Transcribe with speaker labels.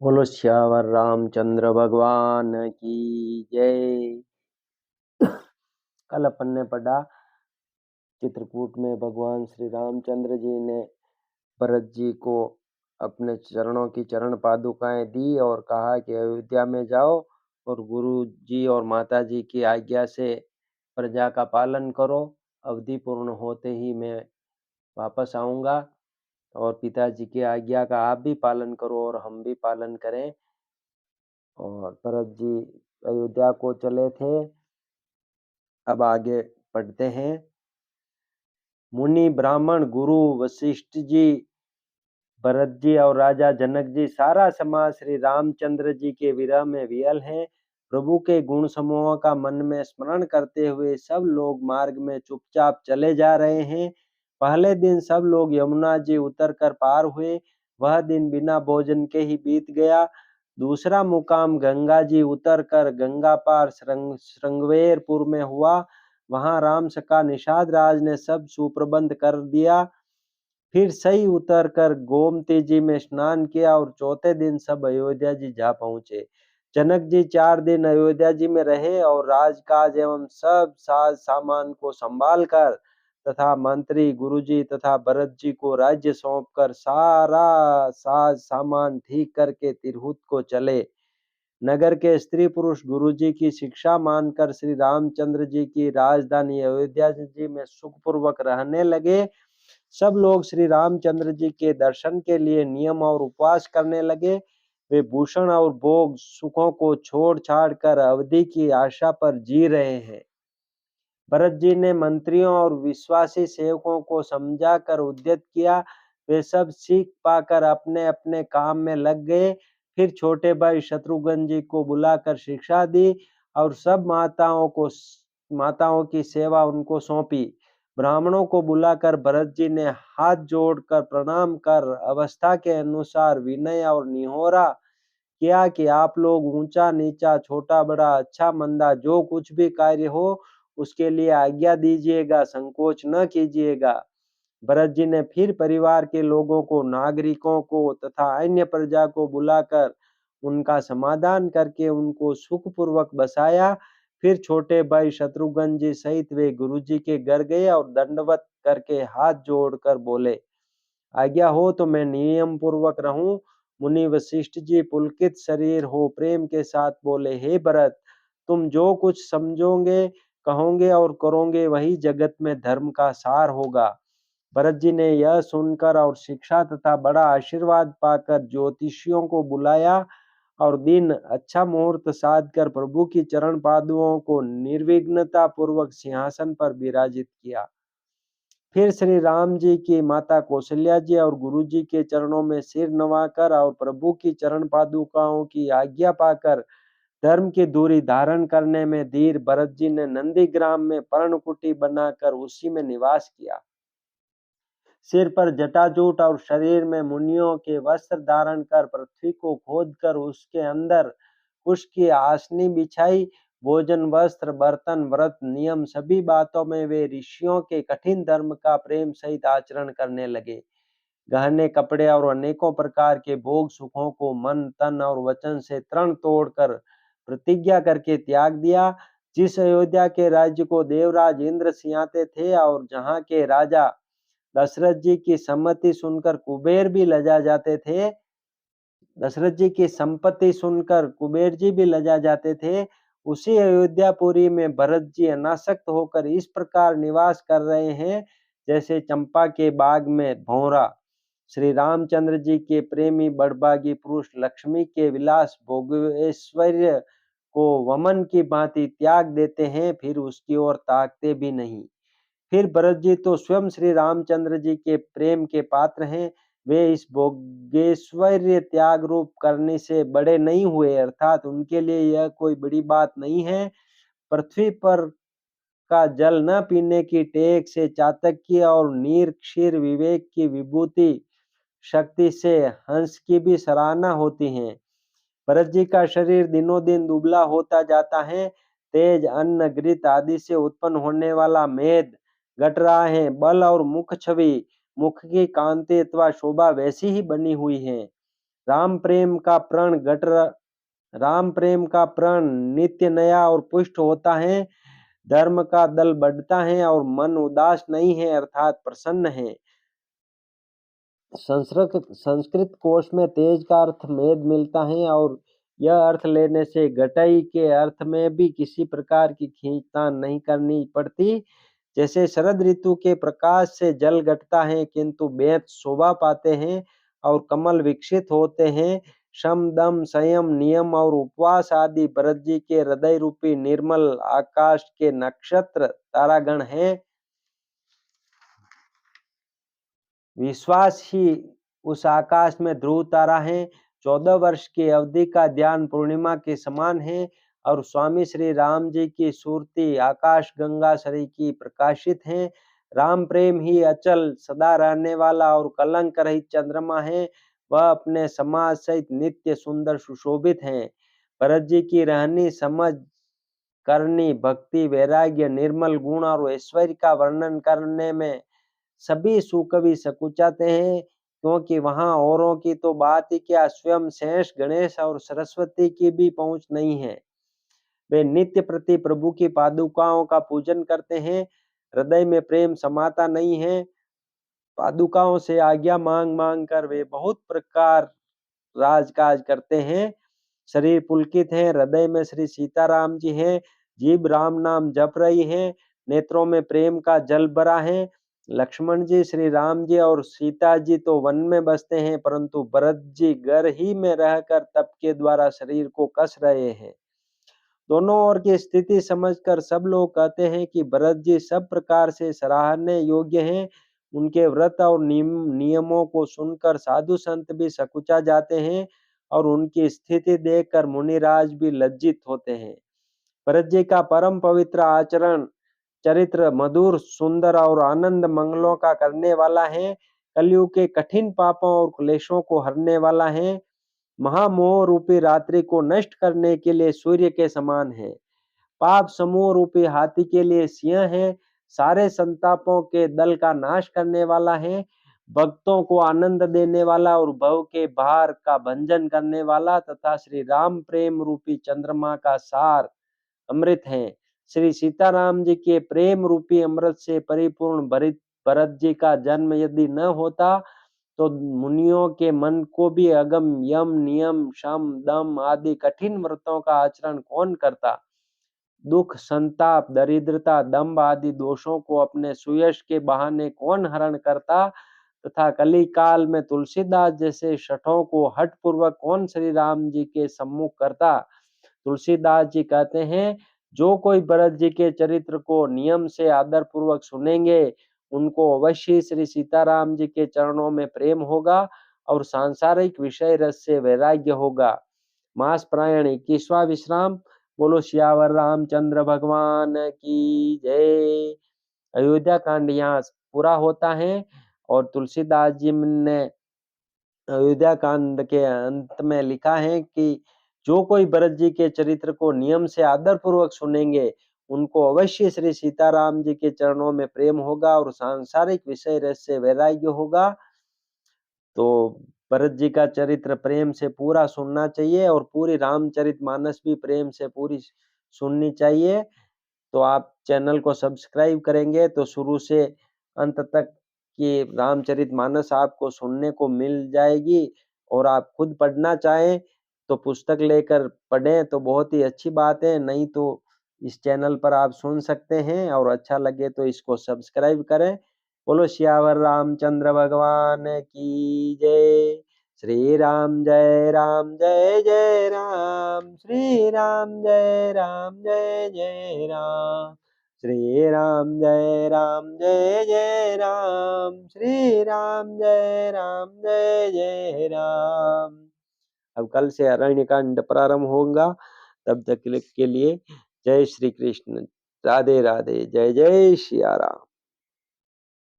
Speaker 1: बोलो श्यावर रामचंद्र भगवान की जय। कल अपन ने पढ़ा चित्रकूट में भगवान श्री रामचंद्र जी ने भरत जी को अपने चरणों की चरण पादुकाएं दी और कहा कि अयोध्या में जाओ और गुरु जी और माता जी की आज्ञा से प्रजा का पालन करो। अवधि पूर्ण होते ही मैं वापस आऊंगा और पिताजी की आज्ञा का आप भी पालन करो और हम भी पालन करें। और भरत जी अयोध्या को चले थे। अब आगे पढ़ते हैं। मुनि ब्राह्मण गुरु वशिष्ठ जी, भरत जी और राजा जनक जी, सारा समाज श्री रामचंद्र जी के विरह में वियल है। प्रभु के गुण समूह का मन में स्मरण करते हुए सब लोग मार्ग में चुपचाप चले जा रहे हैं। पहले दिन सब लोग यमुना जी उतरकर पार हुए। वह दिन बिना भोजन के ही बीत गया। दूसरा मुकाम गंगा जी उतरकर गंगा पार श्रृंगवेरपुर में हुआ। वहां राम सखा निषाद राज ने सब सुप्रबंध कर दिया। फिर सही उतरकर गोमती जी में स्नान किया और चौथे दिन सब अयोध्या जी जा पहुंचे। जनक जी 4 दिन अयोध्या जी में रहे और राजकाज एवं सब साज सामान को संभाल कर तथा मंत्री गुरुजी तथा भरत जी को राज्य सौंपकर सारा साज सामान ठीक करके तिरहुत को चले। नगर के स्त्री पुरुष गुरुजी की शिक्षा मानकर श्री रामचंद्र जी की राजधानी अयोध्या जी में सुखपूर्वक रहने लगे। सब लोग श्री रामचंद्र जी के दर्शन के लिए नियम और उपवास करने लगे। वे भूषण और भोग सुखों को छोड़ छाड़ कर अवधि की आशा पर जी रहे हैं। भरत जी ने मंत्रियों और विश्वासी सेवकों को समझा कर उद्यत किया। वे सब सीख पाकर अपने अपने काम में लग गए। फिर छोटे भाई शत्रुघ्न जी को बुलाकर शिक्षा दी और सब माताओं की सेवा उनको सौंपी। ब्राह्मणों को बुलाकर भरत जी ने हाथ जोड़कर प्रणाम कर अवस्था के अनुसार विनय और निहोरा किया कि आप लोग ऊंचा नीचा छोटा बड़ा अच्छा मंदा जो कुछ भी कार्य हो उसके लिए आज्ञा दीजिएगा, संकोच न कीजिएगा। भरत जी ने फिर परिवार के लोगों को, नागरिकों को तथा अन्य प्रजा को बुलाकर उनका समाधान करके उनको सुखपूर्वक बसाया। फिर छोटे भाई शत्रुघ्न जी सहित वे गुरु जी के घर गए और दंडवत करके हाथ जोड़कर बोले, आज्ञा हो तो मैं नियम पूर्वक रहूं। मुनि वशिष्ठ जी पुलकित शरीर हो प्रेम के साथ बोले, हे भरत, तुम जो कुछ समझोगे, कहोगे और करोगे वही जगत में धर्म का सार होगा। भरत जी ने यह सुनकर और शिक्षा तथा बड़ा आशीर्वाद पाकर ज्योतिषियों को बुलाया और दिन अच्छा मुहूर्त साध कर प्रभु की चरण पादुओं को निर्विघ्नता पूर्वक सिंहासन पर विराजित किया। फिर श्री राम जी की माता कौशल्या जी और गुरु जी के चरणों में सिर नवाकर और प्रभु की चरण पादुकाओं की आज्ञा पाकर धर्म की दूरी धारण करने में धीर भरत जी ने नंदीग्राम में पर्णकुटी बनाकर उसी में निवास किया। सिर पर जटाजूट और शरीर में मुनियों के वस्त्र धारण कर पृथ्वी को खोदकर उसके अंदर कुश की आसनी बिछाई। भोजन वस्त्र बर्तन व्रत नियम सभी बातों में वे ऋषियों के कठिन धर्म का प्रेम सहित आचरण करने लगे। गहने कपड़े और अनेकों प्रकार के भोग सुखों को मन तन और वचन से तृण तोड़कर प्रतिज्ञा करके त्याग दिया। जिस अयोध्या के राज्य को देवराज इंद्र सिंहाते थे और जहाँ के राजा दशरथ जी की सम्मति सुनकर कुबेर भी लजा जाते थे, दशरथ जी की संपत्ति सुनकर कुबेर जी भी लजा जाते थे, उसी अयोध्यापुरी में भरत जी अनासक्त होकर इस प्रकार निवास कर रहे हैं जैसे चंपा के बाग में भौरा। श्री रामचंद्र जी के प्रेमी बड़भागी पुरुष लक्ष्मी के विलास भोगैश्वर्य को वमन की भांति त्याग देते हैं, फिर उसकी ओर ताकते भी नहीं। फिर भरत जी तो स्वयं श्री रामचंद्र जी के प्रेम के पात्र हैं। वे इस भोगेश्वर्य त्याग रूप करने से बड़े नहीं हुए, अर्थात उनके लिए यह कोई बड़ी बात नहीं है। पृथ्वी पर का जल न पीने की टेक से चातक्य और नीर क्षीर विवेक की विभूति शक्ति से हंस की भी सराहना होती है। भरत जी का शरीर दिनों दिन दुबला होता जाता है। तेज अन्न घृत आदि से उत्पन्न होने वाला मेद घट रहा है। बल और मुख छवि, मुख की कांति अथवा शोभा वैसी ही बनी हुई है। राम प्रेम का प्रण राम प्रेम का प्रण नित्य नया और पुष्ट होता है। धर्म का दल बढ़ता है और मन उदास नहीं है अर्थात प्रसन्न है। संस्कृत कोश में तेज का अर्थ मेद मिलता है और यह अर्थ लेने से घटाई के अर्थ में भी किसी प्रकार की खींचतान नहीं करनी पड़ती। जैसे शरद ऋतु के प्रकाश से जल घटता है किंतु बेंत शोभा पाते हैं और कमल विकसित होते हैं। शम दम संयम नियम और उपवास आदि भरत जी के हृदय रूपी निर्मल आकाश के नक्षत्र तारागण हैं। विश्वास ही उस आकाश में ध्रुव तारा है। 14 वर्ष की अवधि का ध्यान पूर्णिमा के समान है और स्वामी श्री राम जी की सूरती आकाश गंगा शरी की प्रकाशित है। राम प्रेम ही अचल सदा रहने वाला और कलंक रहित चंद्रमा है। वह अपने समाज सहित नित्य सुंदर सुशोभित है। भरत जी की रहनी समझ करनी भक्ति वैराग्य निर्मल गुण और ऐश्वर्य का वर्णन करने में सभी सुकवि सकुचाते हैं, क्योंकि वहां औरों की तो बात ही क्या, स्वयं शेष गणेश और सरस्वती की भी पहुंच नहीं है। वे नित्य प्रति प्रभु की पादुकाओं का पूजन करते हैं। हृदय में प्रेम समाता नहीं है। पादुकाओं से आज्ञा मांग मांग कर वे बहुत प्रकार राजकाज करते हैं। शरीर पुलकित है, हृदय में श्री सीताराम जी हैं, जीभ राम नाम जप रही है, नेत्रों में प्रेम का जल भरा है। लक्ष्मण जी, श्री राम जी और सीता जी तो वन में बसते हैं, परंतु भरत जी घर ही में रहकर तप के द्वारा शरीर को कस रहे हैं। दोनों ओर की स्थिति समझकर सब लोग कहते हैं कि भरत जी सब प्रकार से सराहने योग्य हैं। उनके व्रत और नियमों को सुनकर साधु संत भी सकुचा जाते हैं और उनकी स्थिति देखकर मुनिराज भी लज्जित होते हैं। भरत जी का परम पवित्र आचरण चरित्र मधुर सुंदर और आनंद मंगलों का करने वाला है। कलयुग के कठिन पापों और क्लेशों को हरने वाला है। महामोह रूपी रात्रि को नष्ट करने के लिए सूर्य के समान है। पाप समूह रूपी हाथी के लिए सिंह है। सारे संतापों के दल का नाश करने वाला है। भक्तों को आनंद देने वाला और भव के भार का भंजन करने वाला तथा श्री राम प्रेम रूपी चंद्रमा का सार अमृत है। श्री सीताराम जी के प्रेम रूपी अमृत से परिपूर्ण भरत जी का जन्म यदि न होता तो मुनियों के मन को भी अगम यम नियम शम दम आदि कठिन व्रतों का आचरण कौन करता। दुख संताप दरिद्रता दंभ आदि दोषों को अपने सुयश के बहाने कौन हरण करता तथा कली काल में तुलसीदास जैसे शठों को हठ पूर्वक कौन श्री राम जी के सम्मुख करता। तुलसीदास जी कहते हैं, जो कोई भरत जी के चरित्र को नियम से आदर पूर्वक सुनेंगे उनको अवश्य श्री सीताराम जी के चरणों में प्रेम होगा और सांसारिक विषय रस से वैराग्य होगा। मास प्रायण 21वां विश्राम। बोलो सियावर रामचंद्र भगवान की जय। अयोध्या कांड यहाँ पूरा होता है और तुलसीदास जी ने अयोध्या कांड के अंत में लिखा है कि जो कोई भरत जी के चरित्र को नियम से आदर पूर्वक सुनेंगे उनको अवश्य श्री सीताराम जी के चरणों में प्रेम होगा और सांसारिक विषय रस से वैराग्य होगा। तो भरत जी का चरित्र प्रेम से पूरा सुनना चाहिए और पूरी रामचरितमानस भी प्रेम से पूरी सुननी चाहिए। तो आप चैनल को सब्सक्राइब करेंगे तो शुरू से अंत तक की रामचरितमानस आपको सुनने को मिल जाएगी और आप खुद पढ़ना चाहें तो पुस्तक लेकर पढ़ें तो बहुत ही अच्छी बात है, नहीं तो इस चैनल पर आप सुन सकते हैं और अच्छा लगे तो इसको सब्सक्राइब करें। बोलो सियावर रामचंद्र भगवान की जय। श्री राम जय राम जय जय राम। श्री राम जय राम जय जय राम। श्री राम जय राम जय जय राम। श्री राम जय राम जय जय राम। अब कल से अरण्यकांड प्रारंभ होगा, तब तक के लिए जय श्री कृष्ण। राधे राधे। जय जय सिया राम।